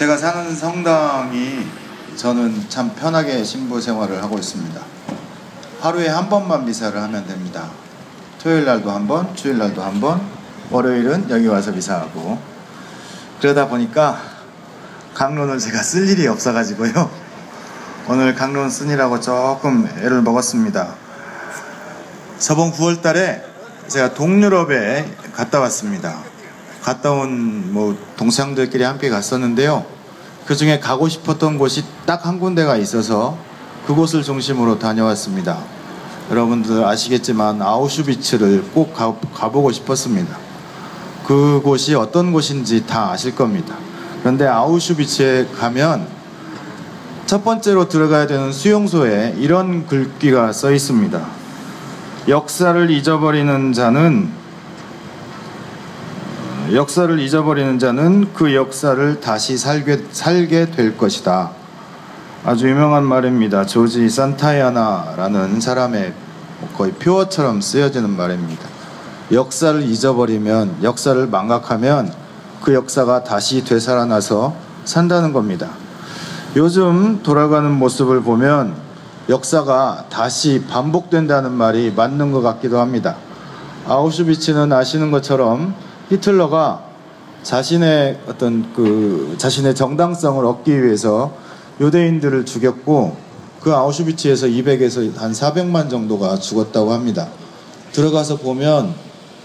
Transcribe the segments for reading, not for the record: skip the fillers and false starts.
제가 사는 성당이 저는 참 편하게 신부 생활을 하고 있습니다. 하루에 한 번만 미사를 하면 됩니다. 토요일 날도 한 번, 주일 날도 한 번, 월요일은 여기 와서 미사하고, 그러다 보니까 강론을 제가 쓸 일이 없어가지고요, 오늘 강론 쓰느라고 조금 애를 먹었습니다. 저번 9월 달에 제가 동유럽에 갔다 왔습니다. 갔다 온 동생들끼리 함께 갔었는데요, 그 중에 가고 싶었던 곳이 딱 한 군데가 있어서 그곳을 중심으로 다녀왔습니다. 여러분들 아시겠지만 아우슈비츠를 꼭 가보고 싶었습니다. 그곳이 어떤 곳인지 다 아실 겁니다. 그런데 아우슈비츠에 가면 첫 번째로 들어가야 되는 수용소에 이런 글귀가 써 있습니다. 역사를 잊어버리는 자는 그 역사를 다시 살게 될 것이다. 아주 유명한 말입니다. 조지 산타야나라는 사람의 거의 표어처럼 쓰여지는 말입니다. 역사를 잊어버리면, 역사를 망각하면 그 역사가 다시 되살아나서 산다는 겁니다. 요즘 돌아가는 모습을 보면 역사가 다시 반복된다는 말이 맞는 것 같기도 합니다. 아우슈비츠는 아시는 것처럼 히틀러가 자신의 자신의 정당성을 얻기 위해서 유대인들을 죽였고, 그 아우슈비츠에서 200에서 한 400만 정도가 죽었다고 합니다. 들어가서 보면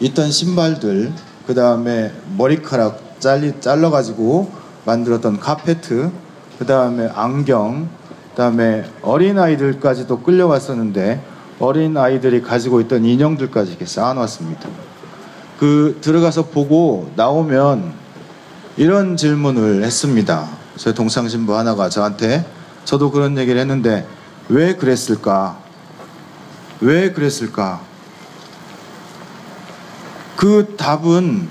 있던 신발들, 그 다음에 머리카락 잘라가지고 만들었던 카페트, 그 다음에 안경, 그 다음에 어린아이들까지도 끌려왔었는데 어린아이들이 가지고 있던 인형들까지 이렇게 쌓아놨습니다. 들어가서 보고 나오면 이런 질문을 했습니다. 저희 동창신부 하나가 저한테, 저도 그런 얘기를 했는데, 왜 그랬을까? 왜 그랬을까? 그 답은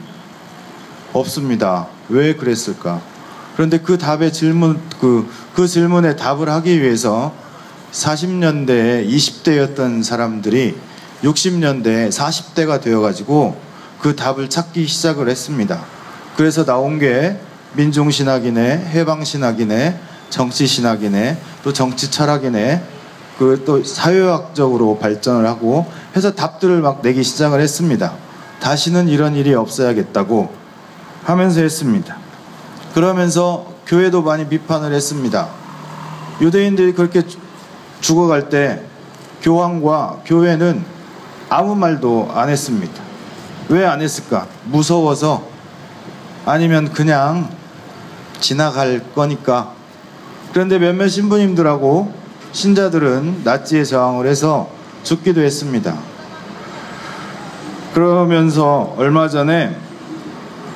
없습니다. 왜 그랬을까? 그런데 그 답의 질문, 그 질문에 답을 하기 위해서 40년대에 20대였던 사람들이 60년대에 40대가 되어가지고 그 답을 찾기 시작을 했습니다. 그래서 나온 게 민중신학이네, 해방신학이네, 정치신학이네, 또 정치철학이네, 또 사회학적으로 발전을 하고 해서 답들을 막 내기 시작을 했습니다. 다시는 이런 일이 없어야겠다고 하면서 했습니다. 그러면서 교회도 많이 비판을 했습니다. 유대인들이 그렇게 죽어갈 때 교황과 교회는 아무 말도 안 했습니다. 왜 안 했을까? 무서워서? 아니면 그냥 지나갈 거니까? 그런데 몇몇 신부님들하고 신자들은 나치에 저항을 해서 죽기도 했습니다. 그러면서 얼마 전에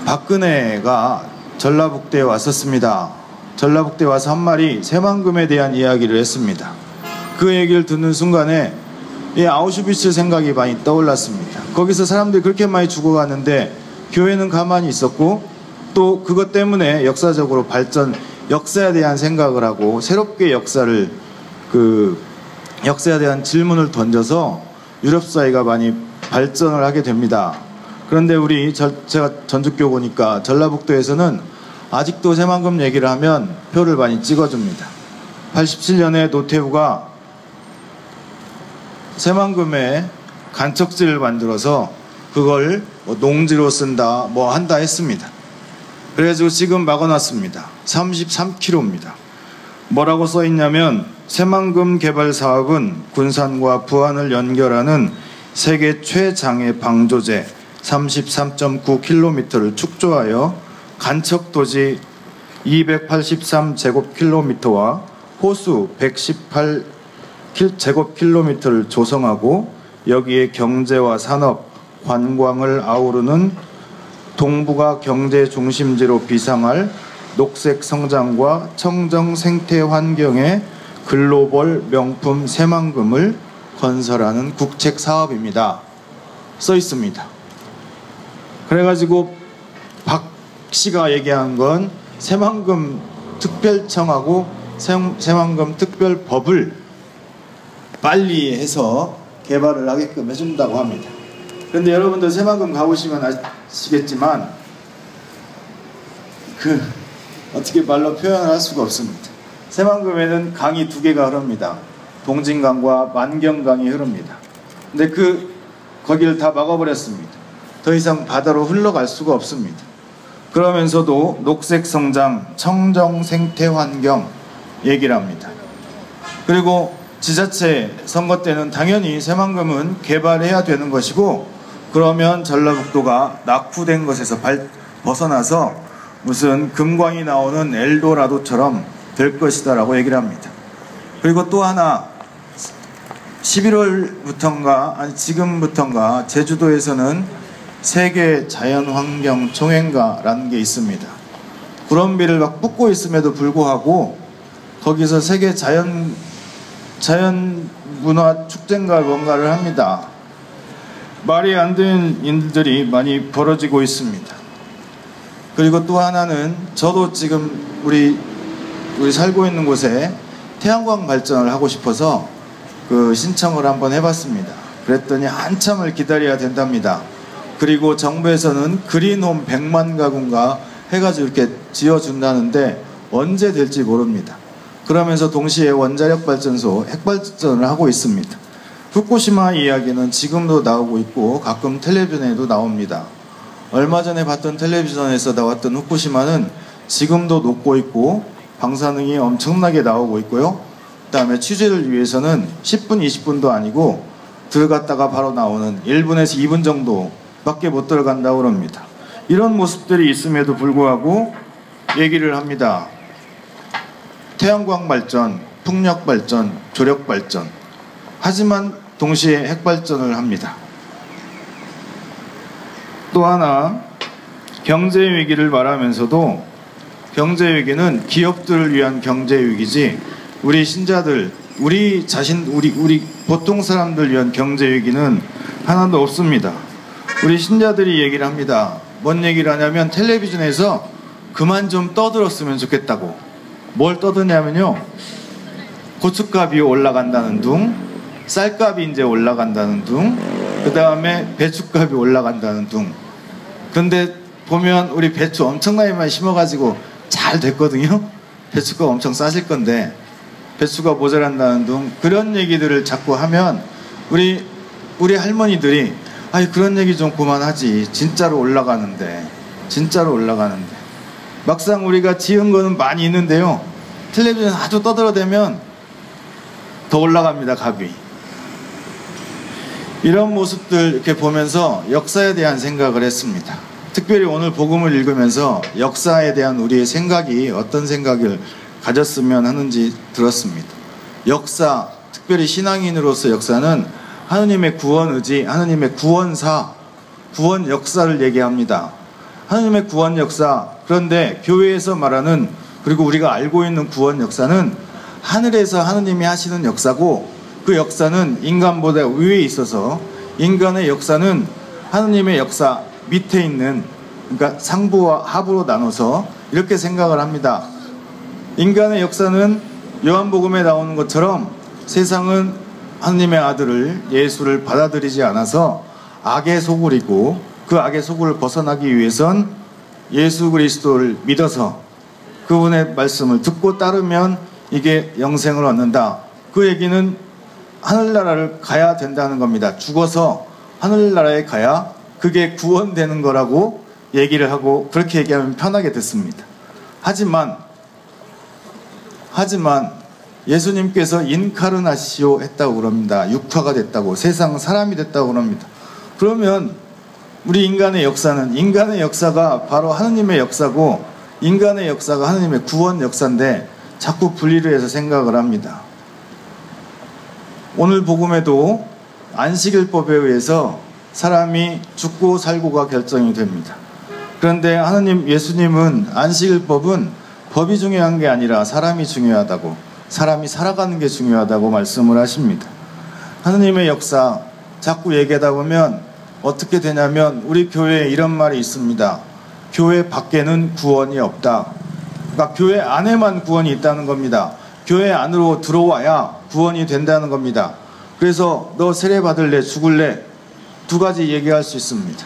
박근혜가 전라북도에 왔었습니다. 전라북도에 와서 한 말이 새만금에 대한 이야기를 했습니다. 그 얘기를 듣는 순간에 아우슈비츠 생각이 많이 떠올랐습니다. 거기서 사람들이 그렇게 많이 죽어가는데 교회는 가만히 있었고, 또 그것 때문에 역사적으로 역사에 대한 생각을 하고 새롭게 역사에 대한 질문을 던져서 유럽 사회가 많이 발전을 하게 됩니다. 그런데 제가 전주교구니까 전라북도에서는 아직도 새만금 얘기를 하면 표를 많이 찍어줍니다. 87년에 노태우가 새만금에 간척지를 만들어서 그걸 농지로 쓴다, 한다 했습니다. 그래가지고 지금 막아놨습니다. 33km입니다. 뭐라고 써있냐면, 새만금 개발 사업은 군산과 부안을 연결하는 세계 최장의 방조제 33.9km를 축조하여 간척도지 283제곱킬로미터와 호수 118제곱킬로미터를 조성하고, 여기에 경제와 산업, 관광을 아우르는 동북아 경제 중심지로 비상할 녹색 성장과 청정 생태 환경의 글로벌 명품 새만금을 건설하는 국책 사업입니다. 써 있습니다. 그래가지고 박 씨가 얘기한 건 새만금 특별청하고 새만금 특별법을 빨리 해서 개발을 하게끔 해준다고 합니다. 그런데 여러분들 새만금 가보시면 아시겠지만 어떻게 말로 표현을 할 수가 없습니다. 새만금에는 강이 두 개가 흐릅니다. 동진강과 만경강이 흐릅니다. 근데 거기를 다 막아버렸습니다. 더 이상 바다로 흘러갈 수가 없습니다. 그러면서도 녹색 성장, 청정 생태 환경 얘기를 합니다. 그리고 지자체 선거 때는 당연히 새만금은 개발해야 되는 것이고, 그러면 전라북도가 낙후된 것에서 벗어나서 무슨 금광이 나오는 엘도라도처럼 될 것이다 라고 얘기를 합니다. 그리고 또 하나, 11월부터인가 아니 지금부터인가 제주도에서는 세계 자연환경 총회인가라는 게 있습니다. 구럼비를 막 붓고 있음에도 불구하고 거기서 세계 자연문화 축제인가 뭔가를 합니다. 말이 안 되는 일들이 많이 벌어지고 있습니다. 그리고 또 하나는, 저도 지금 우리 살고 있는 곳에 태양광 발전을 하고 싶어서 신청을 한번 해봤습니다. 그랬더니 한참을 기다려야 된답니다. 그리고 정부에서는 그린홈 100만 가구인가 해가지고 이렇게 지어준다는데 언제 될지 모릅니다. 그러면서 동시에 원자력 발전소, 핵발전을 하고 있습니다. 후쿠시마 이야기는 지금도 나오고 있고 가끔 텔레비전에도 나옵니다. 얼마 전에 봤던 텔레비전에서 나왔던 후쿠시마는 지금도 녹고 있고 방사능이 엄청나게 나오고 있고요. 그 다음에 취재를 위해서는 10분, 20분도 아니고 들어갔다가 바로 나오는 1분에서 2분 정도밖에 못 들어간다고 합니다. 이런 모습들이 있음에도 불구하고 얘기를 합니다. 태양광 발전, 풍력 발전, 조력 발전. 하지만 동시에 핵발전을 합니다. 또 하나, 경제 위기를 말하면서도 경제 위기는 기업들을 위한 경제 위기지 우리 신자들, 우리 보통 사람들 위한 경제 위기는 하나도 없습니다. 우리 신자들이 얘기를 합니다. 뭔 얘기를 하냐면 텔레비전에서 그만 좀 떠들었으면 좋겠다고. 뭘 떠드냐면요, 고춧값이 올라간다는 둥, 쌀값이 이제 올라간다는 둥, 그 다음에 배추값이 올라간다는 둥. 근데 보면 우리 배추 엄청나게 많이 심어가지고 잘 됐거든요. 배추가 엄청 싸질 건데 배추가 모자란다는 둥, 그런 얘기들을 자꾸 하면 우리 할머니들이 아이 그런 얘기 좀 그만하지, 진짜로 올라가는데 막상 우리가 지은 거는 많이 있는데요, 텔레비전 아주 떠들어대면 더 올라갑니다, 값이. 이런 모습들 이렇게 보면서 역사에 대한 생각을 했습니다. 특별히 오늘 복음을 읽으면서 역사에 대한 우리의 생각이 어떤 생각을 가졌으면 하는지 들었습니다. 역사, 특별히 신앙인으로서 역사는 하느님의 구원 의지, 하느님의 구원사, 구원 역사를 얘기합니다. 하느님의 구원 역사. 그런데 교회에서 말하는, 그리고 우리가 알고 있는 구원 역사는 하늘에서 하느님이 하시는 역사고, 그 역사는 인간보다 위에 있어서 인간의 역사는 하느님의 역사 밑에 있는, 그러니까 상부와 하부로 나눠서 이렇게 생각을 합니다. 인간의 역사는 요한복음에 나오는 것처럼 세상은 하느님의 아들을, 예수를 받아들이지 않아서 악의 소굴이고, 그 악의 소굴을 벗어나기 위해선 예수 그리스도를 믿어서 그분의 말씀을 듣고 따르면 이게 영생을 얻는다. 그 얘기는 하늘나라를 가야 된다는 겁니다. 죽어서 하늘나라에 가야 그게 구원되는 거라고 얘기를 하고, 그렇게 얘기하면 편하게 듣습니다. 하지만 예수님께서 인카르나시오 했다고 그럽니다. 육화가 됐다고, 세상 사람이 됐다고 그럽니다. 그러면 우리 인간의 역사가 바로 하느님의 역사고, 인간의 역사가 하느님의 구원 역사인데 자꾸 분리를 해서 생각을 합니다. 오늘 복음에도 안식일법에 의해서 사람이 죽고 살고가 결정이 됩니다. 그런데 하느님, 예수님은 안식일법은 법이 중요한 게 아니라 사람이 중요하다고, 사람이 살아가는 게 중요하다고 말씀을 하십니다. 하느님의 역사 자꾸 얘기하다 보면 어떻게 되냐면, 우리 교회에 이런 말이 있습니다. 교회 밖에는 구원이 없다. 그러니까 교회 안에만 구원이 있다는 겁니다. 교회 안으로 들어와야 구원이 된다는 겁니다. 그래서 너 세례 받을래, 죽을래? 두 가지 얘기할 수 있습니다.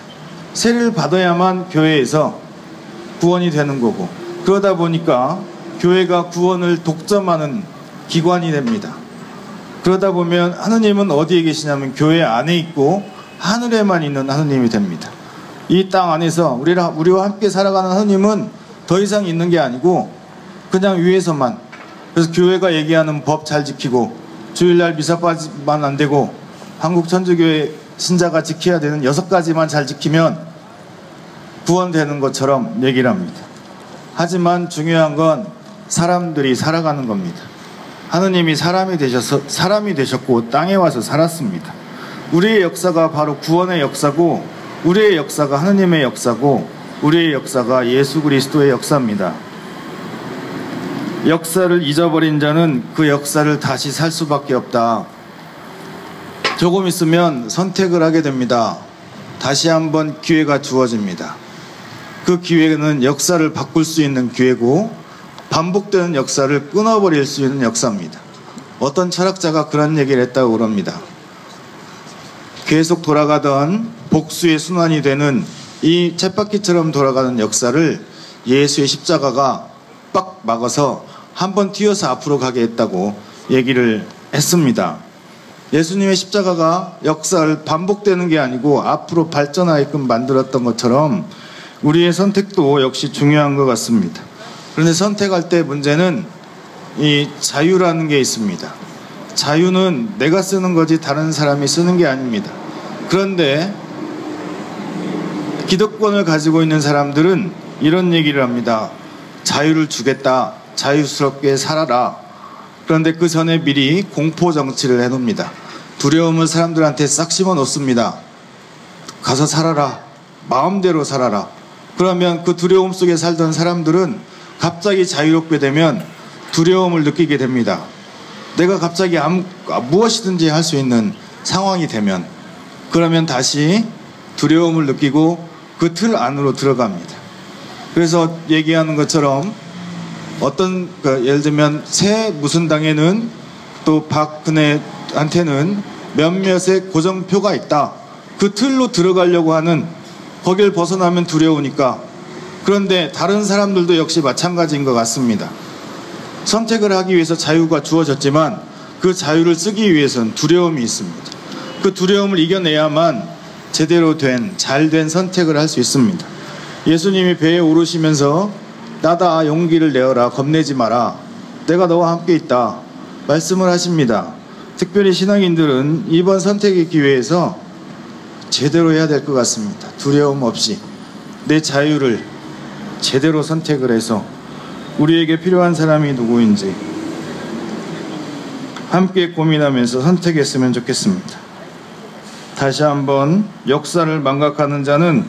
세례를 받아야만 교회에서 구원이 되는 거고, 그러다 보니까 교회가 구원을 독점하는 기관이 됩니다. 그러다 보면 하느님은 어디에 계시냐면 교회 안에 있고 하늘에만 있는 하느님이 됩니다. 이 땅 안에서 우리와 함께 살아가는 하느님은 더 이상 있는 게 아니고 그냥 위에서만. 그래서 교회가 얘기하는 법 잘 지키고 주일날 미사 빠지면 안 되고 한국천주교회 신자가 지켜야 되는 6가지만 잘 지키면 구원되는 것처럼 얘기를 합니다. 하지만 중요한 건 사람들이 살아가는 겁니다. 하느님이 사람이 되셨고 땅에 와서 살았습니다. 우리의 역사가 바로 구원의 역사고, 우리의 역사가 하느님의 역사고, 우리의 역사가 예수 그리스도의 역사입니다. 역사를 잊어버린 자는 그 역사를 다시 살 수밖에 없다. 조금 있으면 선택을 하게 됩니다. 다시 한번 기회가 주어집니다. 그 기회는 역사를 바꿀 수 있는 기회고 반복되는 역사를 끊어버릴 수 있는 역사입니다. 어떤 철학자가 그런 얘기를 했다고 그럽니다. 계속 돌아가던 복수의 순환이 되는 이 쳇바퀴처럼 돌아가는 역사를 예수의 십자가가 빡 막아서 한번 튀어서 앞으로 가게 했다고 얘기를 했습니다. 예수님의 십자가가 역사를 반복되는 게 아니고 앞으로 발전하게끔 만들었던 것처럼 우리의 선택도 역시 중요한 것 같습니다. 그런데 선택할 때 문제는 이 자유라는 게 있습니다. 자유는 내가 쓰는 거지 다른 사람이 쓰는 게 아닙니다. 그런데 기득권을 가지고 있는 사람들은 이런 얘기를 합니다. 자유를 주겠다. 자유스럽게 살아라. 그런데 그 전에 미리 공포 정치를 해놓습니다. 두려움을 사람들한테 싹 심어 놓습니다. 가서 살아라. 마음대로 살아라. 그러면 그 두려움 속에 살던 사람들은 갑자기 자유롭게 되면 두려움을 느끼게 됩니다. 내가 갑자기 무엇이든지 할 수 있는 상황이 되면, 그러면 다시 두려움을 느끼고 그 틀 안으로 들어갑니다. 그래서 얘기하는 것처럼 예를 들면 새 무슨 당에는 또 박근혜한테는 몇몇의 고정표가 있다. 그 틀로 들어가려고 하는, 거길 벗어나면 두려우니까. 그런데 다른 사람들도 역시 마찬가지인 것 같습니다. 선택을 하기 위해서 자유가 주어졌지만 그 자유를 쓰기 위해서는 두려움이 있습니다. 그 두려움을 이겨내야만 제대로 된, 잘된 선택을 할 수 있습니다. 예수님이 배에 오르시면서 나다 용기를 내어라, 겁내지 마라, 내가 너와 함께 있다 말씀을 하십니다. 특별히 신앙인들은 이번 선택의 기회에서 제대로 해야 될 것 같습니다. 두려움 없이 내 자유를 제대로 선택을 해서 우리에게 필요한 사람이 누구인지 함께 고민하면서 선택했으면 좋겠습니다. 다시 한번 역사를 망각하는 자는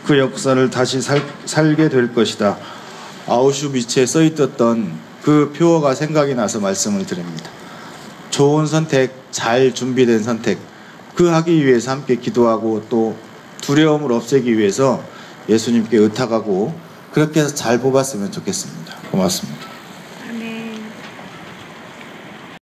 그 역사를 다시 살게 될 것이다. 아우슈비츠에 써있었던 그 표어가 생각이 나서 말씀을 드립니다. 좋은 선택, 잘 준비된 선택, 그 하기 위해서 함께 기도하고 또 두려움을 없애기 위해서 예수님께 의탁하고 그렇게 해서 잘 뽑았으면 좋겠습니다. 고맙습니다.